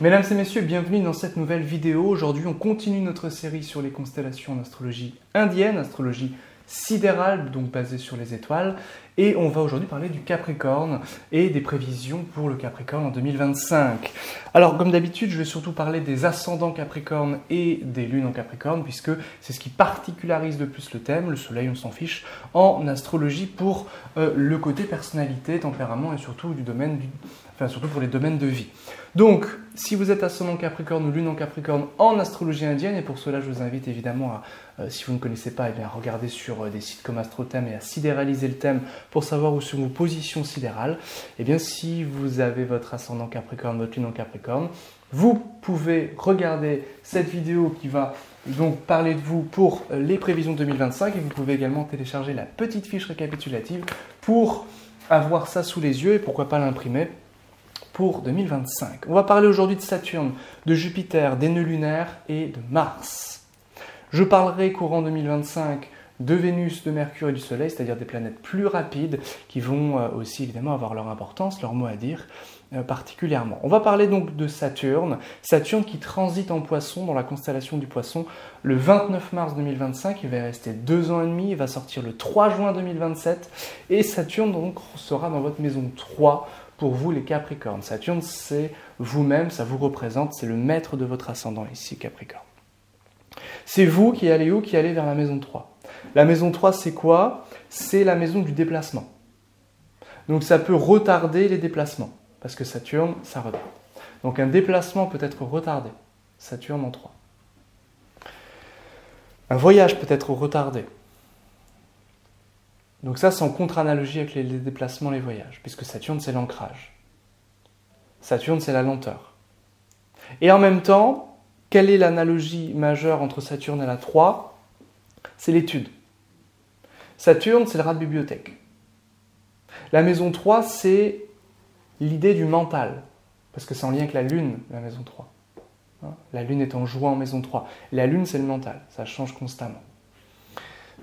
Mesdames et messieurs, bienvenue dans cette nouvelle vidéo. Aujourd'hui, on continue notre série sur les constellations en astrologie indienne, astrologie sidérale, donc basée sur les étoiles. Et on va aujourd'hui parler du Capricorne et des prévisions pour le Capricorne en 2025. Alors, comme d'habitude, je vais surtout parler des ascendants Capricorne et des lunes en Capricorne, puisque c'est ce qui particularise le plus le thème. Le soleil, on s'en fiche, en astrologie pour le côté personnalité, tempérament et surtout surtout pour les domaines de vie. Donc, si vous êtes ascendant Capricorne ou lune en Capricorne en astrologie indienne, et pour cela je vous invite évidemment à, si vous ne connaissez pas, à regarder sur des sites comme AstroThème et à sidéraliser le thème pour savoir où sont vos positions sidérales, et bien si vous avez votre ascendant Capricorne, votre lune en Capricorne, vous pouvez regarder cette vidéo qui va donc parler de vous pour les prévisions 2025 et vous pouvez également télécharger la petite fiche récapitulative pour avoir ça sous les yeux et pourquoi pas l'imprimer pour 2025. On va parler aujourd'hui de Saturne, de Jupiter, des nœuds lunaires et de Mars. Je parlerai courant 2025 de Vénus, de Mercure et du Soleil, c'est-à-dire des planètes plus rapides qui vont aussi évidemment avoir leur importance, leur mot à dire particulièrement. On va parler donc de Saturne, Saturne qui transite en Poisson dans la constellation du Poisson le 29 mars 2025, il va y rester 2 ans et demi, il va sortir le 3 juin 2027 et Saturne donc sera dans votre maison 3 pour vous les Capricornes. Saturne c'est vous-même, ça vous représente, c'est le maître de votre ascendant ici Capricorne. C'est vous qui allez où? Qui allez vers la maison 3. La maison 3 c'est quoi? C'est la maison du déplacement. Donc ça peut retarder les déplacements. Parce que Saturne, ça retarde. Donc un déplacement peut être retardé. Saturne en 3. Un voyage peut être retardé. Donc ça, c'est en contre-analogie avec les déplacements, les voyages. Puisque Saturne, c'est l'ancrage. Saturne, c'est la lenteur. Et en même temps, quelle est l'analogie majeure entre Saturne et la 3? C'est l'étude. Saturne, c'est le rat de bibliothèque. La maison 3, c'est l'idée du mental, parce que c'est en lien avec la Lune, la maison 3. La Lune est en joie en maison 3. La Lune, c'est le mental, ça change constamment.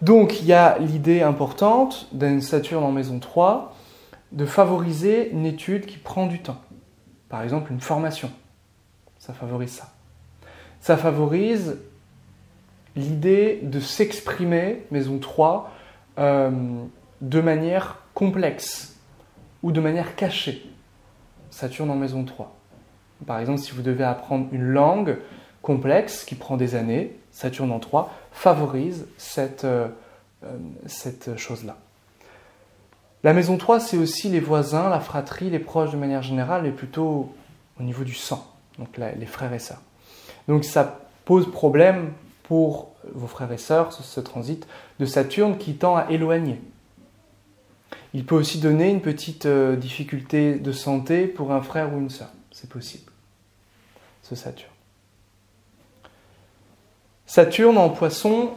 Donc, il y a l'idée importante d'un Saturne en maison 3 de favoriser une étude qui prend du temps. Par exemple, une formation. Ça favorise ça. Ça favorise l'idée de s'exprimer, maison 3, de manière complexe ou de manière cachée. Saturne en maison 3. Par exemple, si vous devez apprendre une langue complexe qui prend des années, Saturne en 3 favorise cette chose-là. La maison 3, c'est aussi les voisins, la fratrie, les proches de manière générale, et plutôt au niveau du sang, donc les frères et sœurs. Donc ça pose problème pour vos frères et sœurs, ce transit de Saturne qui tend à éloigner. Il peut aussi donner une petite difficulté de santé pour un frère ou une sœur. C'est possible, ce Saturne. Saturne en Poisson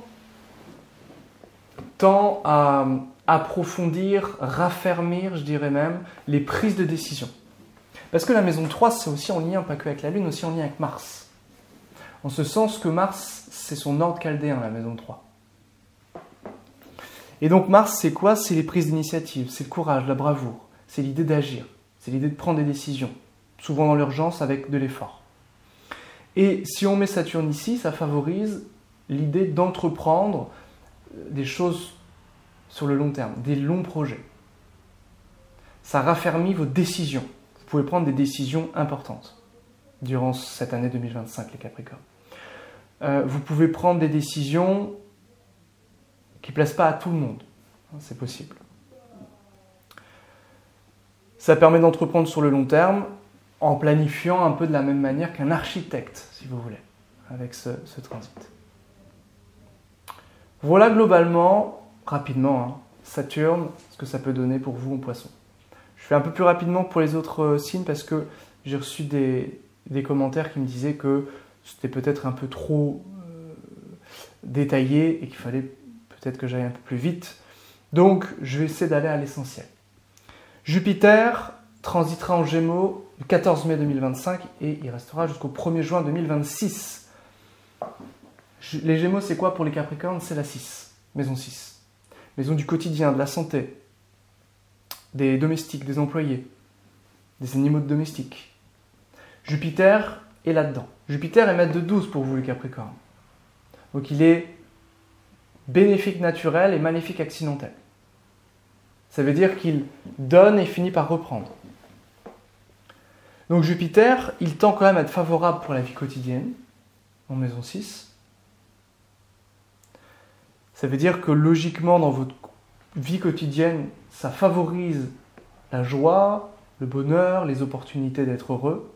tend à approfondir, raffermir, je dirais même, les prises de décision. Parce que la maison 3, c'est aussi en lien, pas que avec la Lune, aussi en lien avec Mars. En ce sens que Mars, c'est son ordre chaldéen, la maison 3. Et donc Mars, c'est quoi? C'est les prises d'initiative, c'est le courage, la bravoure, c'est l'idée d'agir, c'est l'idée de prendre des décisions, souvent dans l'urgence avec de l'effort. Et si on met Saturne ici, ça favorise l'idée d'entreprendre des choses sur le long terme, des longs projets. Ça raffermit vos décisions. Vous pouvez prendre des décisions importantes durant cette année 2025, les Capricornes. Vous pouvez prendre des décisions qui ne plaisent pas à tout le monde. C'est possible. Ça permet d'entreprendre sur le long terme en planifiant un peu de la même manière qu'un architecte, si vous voulez, avec ce transit. Voilà globalement, rapidement, Saturne, ce que ça peut donner pour vous en Poisson. Je fais un peu plus rapidement pour les autres signes parce que j'ai reçu des commentaires qui me disaient que c'était peut-être un peu trop détaillé et qu'il fallait peut-être que j'aille un peu plus vite. Donc, je vais essayer d'aller à l'essentiel. Jupiter transitera en Gémeaux le 14 mai 2025 et il restera jusqu'au 1er juin 2026. Les Gémeaux, c'est quoi pour les Capricornes? C'est la 6, maison 6. Maison du quotidien, de la santé, des domestiques, des employés, des animaux domestiques. Jupiter est là-dedans. Jupiter est maître de 12 pour vous, les Capricornes. Donc il est bénéfique naturel et maléfique accidentel. Ça veut dire qu'il donne et finit par reprendre. Donc Jupiter, il tend quand même à être favorable pour la vie quotidienne, en maison 6. Ça veut dire que logiquement, dans votre vie quotidienne, ça favorise la joie, le bonheur, les opportunités d'être heureux.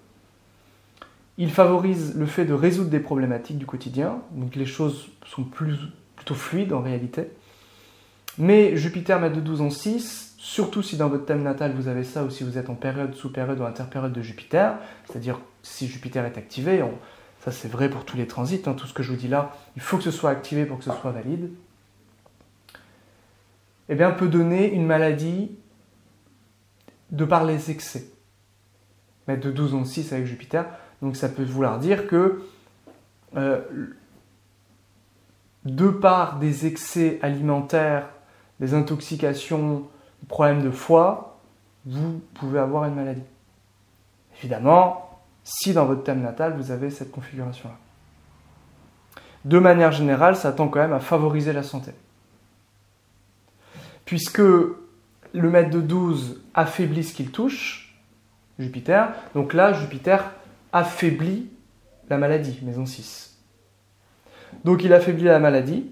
Il favorise le fait de résoudre des problématiques du quotidien, donc les choses sont plutôt fluides en réalité. Mais Jupiter maître de 12 en 6, surtout si dans votre thème natal vous avez ça ou si vous êtes en période, sous-période ou interpériode de Jupiter, c'est-à-dire si Jupiter est activé, ça c'est vrai pour tous les transits, tout ce que je vous dis là, il faut que ce soit activé pour que ce soit valide, eh bien peut donner une maladie de par les excès. Maître de 12 en 6 avec Jupiter, donc ça peut vouloir dire que de par des excès alimentaires, des intoxications, des problèmes de foie, vous pouvez avoir une maladie. Évidemment, si dans votre thème natal, vous avez cette configuration-là. De manière générale, ça tend quand même à favoriser la santé. Puisque le maître de 12 affaiblit ce qu'il touche, Jupiter, donc là, Jupiter affaiblit la maladie, maison 6. Donc il affaiblit la maladie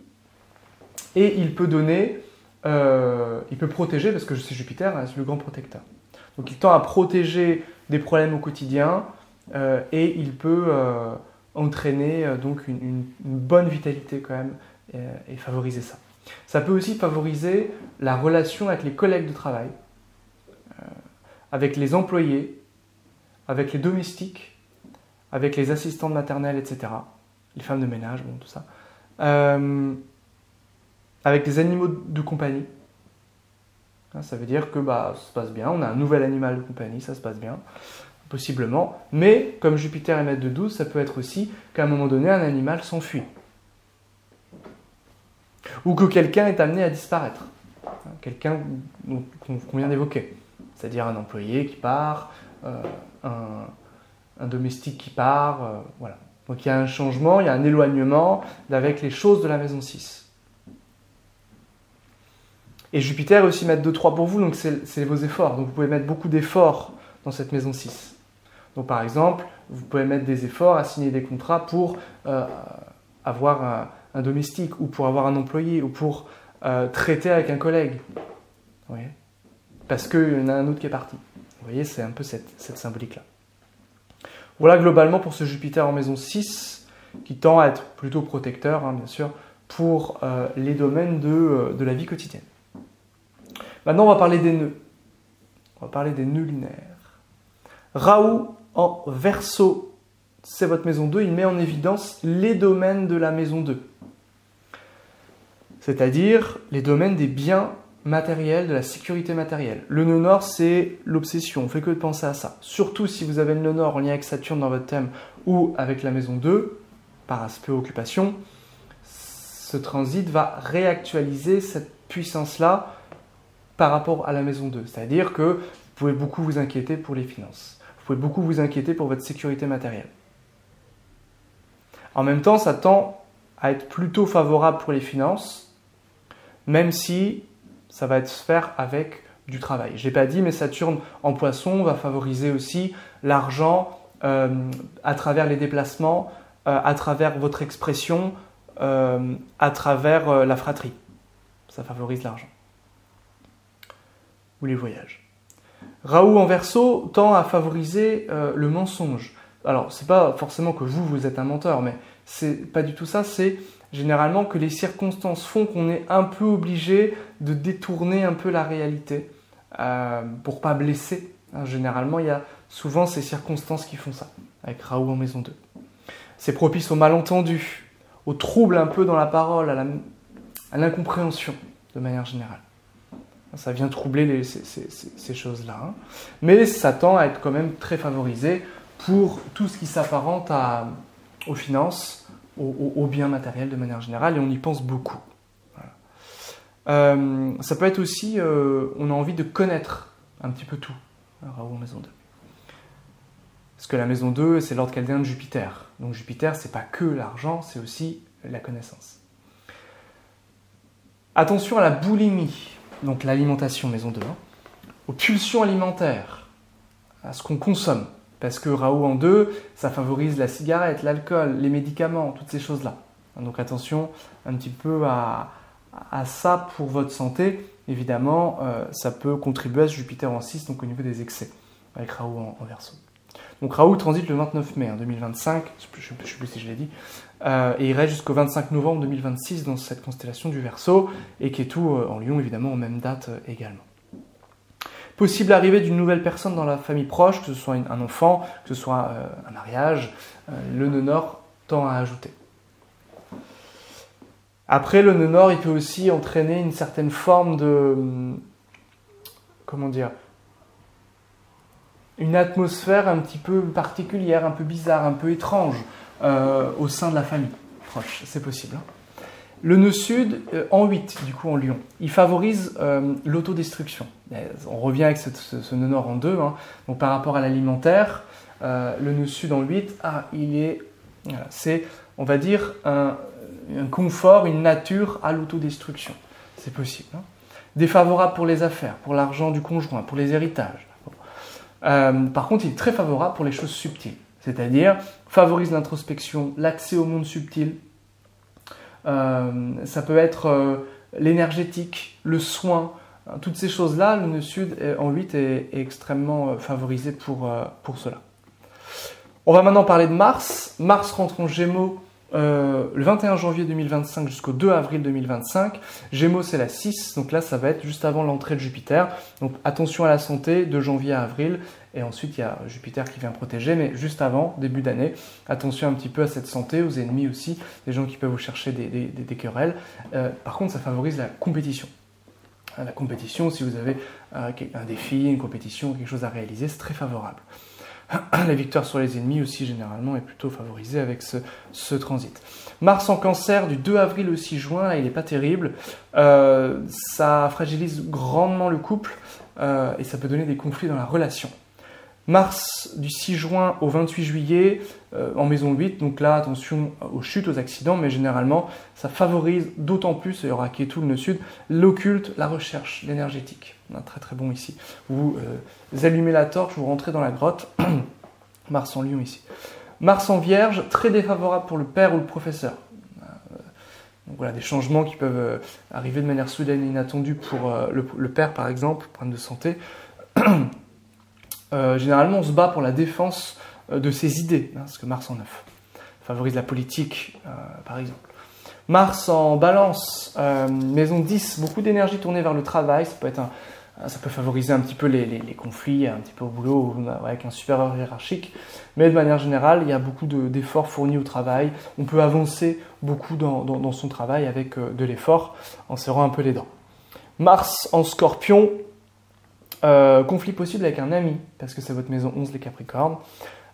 et il peut donner, il peut protéger, parce que c'est Jupiter, c'est le grand protecteur. Donc il tend à protéger des problèmes au quotidien et il peut entraîner donc une bonne vitalité quand même et favoriser ça. Ça peut aussi favoriser la relation avec les collègues de travail, avec les employés, avec les domestiques, avec les assistantes maternelles, etc. Les femmes de ménage, bon, tout ça. Avec les animaux de compagnie. Ça veut dire que ça se passe bien, on a un nouvel animal de compagnie, ça se passe bien, possiblement. Mais, comme Jupiter est maître de 12, ça peut être aussi qu'à un moment donné, un animal s'enfuit. Ou que quelqu'un est amené à disparaître. Quelqu'un qu'on vient d'évoquer. C'est-à-dire un employé qui part, un domestique qui part, voilà. Donc il y a un changement, il y a un éloignement avec les choses de la maison 6. Et Jupiter est aussi maître de 3 pour vous, donc c'est vos efforts. Donc vous pouvez mettre beaucoup d'efforts dans cette maison 6. Donc par exemple, vous pouvez mettre des efforts à signer des contrats pour avoir un domestique, ou pour avoir un employé, ou pour traiter avec un collègue. Vous voyez ? Parce qu'il y en a un autre qui est parti. Vous voyez, c'est un peu cette symbolique-là. Voilà globalement pour ce Jupiter en maison 6, qui tend à être plutôt protecteur, bien sûr, pour les domaines de la vie quotidienne. Maintenant, on va parler des nœuds. On va parler des nœuds lunaires. Rahu en Verseau, c'est votre maison 2, il met en évidence les domaines de la maison 2. C'est-à-dire les domaines des biens matériels, de la sécurité matérielle. Le nœud nord, c'est l'obsession, on ne fait que de penser à ça. Surtout si vous avez le nœud nord en lien avec Saturne dans votre thème ou avec la maison 2, par aspect occupation, ce transit va réactualiser cette puissance-là par rapport à la maison 2. C'est-à-dire que vous pouvez beaucoup vous inquiéter pour les finances. Vous pouvez beaucoup vous inquiéter pour votre sécurité matérielle. En même temps, ça tend à être plutôt favorable pour les finances, même si ça va être se faire avec du travail. Je n'ai pas dit, mais Saturne en Poisson va favoriser aussi l'argent à travers les déplacements, à travers votre expression, à travers la fratrie. Ça favorise l'argent. Ou les voyages. Rahu en Verseau tend à favoriser le mensonge. Alors, c'est pas forcément que vous êtes un menteur, mais c'est pas du tout ça, c'est généralement que les circonstances font qu'on est un peu obligé de détourner un peu la réalité pour pas blesser. Généralement, il y a souvent ces circonstances qui font ça, avec Rahu en maison 2. C'est propice au malentendu, au trouble un peu dans la parole, à l'incompréhension, de manière générale. Ça vient troubler ces choses-là. Mais ça tend à être quand même très favorisé pour tout ce qui s'apparente aux finances, aux biens matériels de manière générale, et on y pense beaucoup. Voilà. Ça peut être aussi, on a envie de connaître un petit peu tout, Rahu en maison 2. Parce que la maison 2, c'est l'ordre chaldéen de Jupiter. Donc Jupiter, c'est pas que l'argent, c'est aussi la connaissance. Attention à la boulimie, donc l'alimentation, maison 2, hein, aux pulsions alimentaires, à ce qu'on consomme. Parce que Raoult en 2, ça favorise la cigarette, l'alcool, les médicaments, toutes ces choses-là. Donc attention un petit peu à ça pour votre santé. Évidemment, ça peut contribuer à ce Jupiter en 6, donc au niveau des excès, avec Raoult en Verseau. Donc Raoult transite le 29 mai 2025, je ne sais plus si je l'ai dit, et il reste jusqu'au 25 novembre 2026 dans cette constellation du Verseau, et Ketu en Lion, évidemment, en même date également. Possible arrivée d'une nouvelle personne dans la famille proche, que ce soit un enfant, que ce soit un mariage, le nœud nord tend à ajouter. Après, le nœud nord, il peut aussi entraîner une certaine forme de... comment dire, une atmosphère un petit peu particulière, un peu bizarre, un peu étrange au sein de la famille proche. C'est possible. Hein. Le nœud sud, en 8, du coup en Lion, il favorise l'autodestruction. On revient avec ce nœud nord en 2. Hein. Donc par rapport à l'alimentaire, le nœud sud en 8, il est... Voilà, c'est, on va dire, un confort, une nature à l'autodestruction. C'est possible. Hein. Défavorable pour les affaires, pour l'argent du conjoint, pour les héritages. Par contre, il est très favorable pour les choses subtiles. C'est-à-dire, favorise l'introspection, l'accès au monde subtil. Ça peut être l'énergétique, le soin. Toutes ces choses-là, le nœud sud en 8 est extrêmement favorisé pour cela. On va maintenant parler de Mars. Mars rentre en Gémeaux le 21 janvier 2025 jusqu'au 2 avril 2025. Gémeaux, c'est la 6, donc là, ça va être juste avant l'entrée de Jupiter. Donc attention à la santé, de janvier à avril. Et ensuite, il y a Jupiter qui vient protéger, mais juste avant, début d'année, attention un petit peu à cette santé, aux ennemis aussi, des gens qui peuvent vous chercher des querelles. Par contre, ça favorise la compétition. La compétition, si vous avez un défi, une compétition, quelque chose à réaliser, c'est très favorable. La victoire sur les ennemis aussi, généralement, est plutôt favorisée avec ce transit. Mars en Cancer, du 2 avril au 6 juin, là, il n'est pas terrible. Ça fragilise grandement le couple et ça peut donner des conflits dans la relation. Mars du 6 juin au 28 juillet en maison 8, donc là attention aux chutes, aux accidents, mais généralement ça favorise d'autant plus, il y aura Ketu le nœud sud, l'occulte, la recherche, l'énergétique. On a très très bon ici. Vous allumez la torche, vous rentrez dans la grotte, Mars en Lion ici. Mars en Vierge, très défavorable pour le père ou le professeur. Donc voilà, des changements qui peuvent arriver de manière soudaine et inattendue pour le père par exemple, problème de santé. Généralement, on se bat pour la défense de ses idées, hein, parce que Mars en 9 favorise la politique, par exemple. Mars en Balance, maison 10, beaucoup d'énergie tournée vers le travail, ça peut favoriser un petit peu les conflits, un petit peu au boulot, avec un supérieur hiérarchique, mais de manière générale, il y a beaucoup d'efforts fournis au travail, on peut avancer beaucoup dans son travail avec de l'effort, en serrant un peu les dents. Mars en Scorpion, conflit possible avec un ami, parce que c'est votre maison 11, les Capricornes.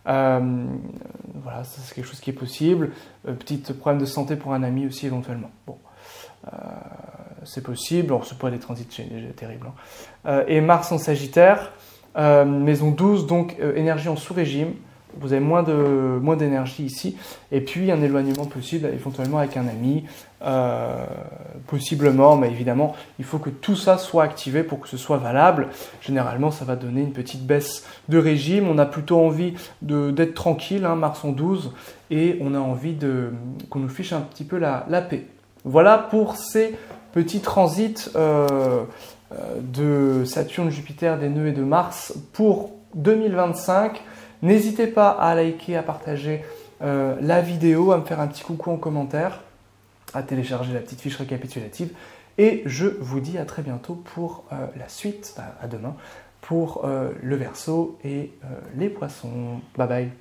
Voilà, c'est quelque chose qui est possible. Petit problème de santé pour un ami aussi, éventuellement. Bon, c'est possible. Alors, c'est pas des transits terribles. Hein. Et Mars en Sagittaire, maison 12, donc énergie en sous-régime. Vous avez moins d'énergie ici. Et puis, un éloignement possible, éventuellement avec un ami. Possiblement, mais évidemment, il faut que tout ça soit activé pour que ce soit valable. Généralement, ça va donner une petite baisse de régime. On a plutôt envie d'être tranquille, hein, Mars en 12, et on a envie qu'on nous fiche un petit peu la paix. Voilà pour ces petits transits de Saturne, Jupiter, des nœuds et de Mars pour 2025. N'hésitez pas à liker, à partager la vidéo, à me faire un petit coucou en commentaire, à télécharger la petite fiche récapitulative. Et je vous dis à très bientôt pour la suite, à demain, pour le Verseau et les Poissons. Bye bye.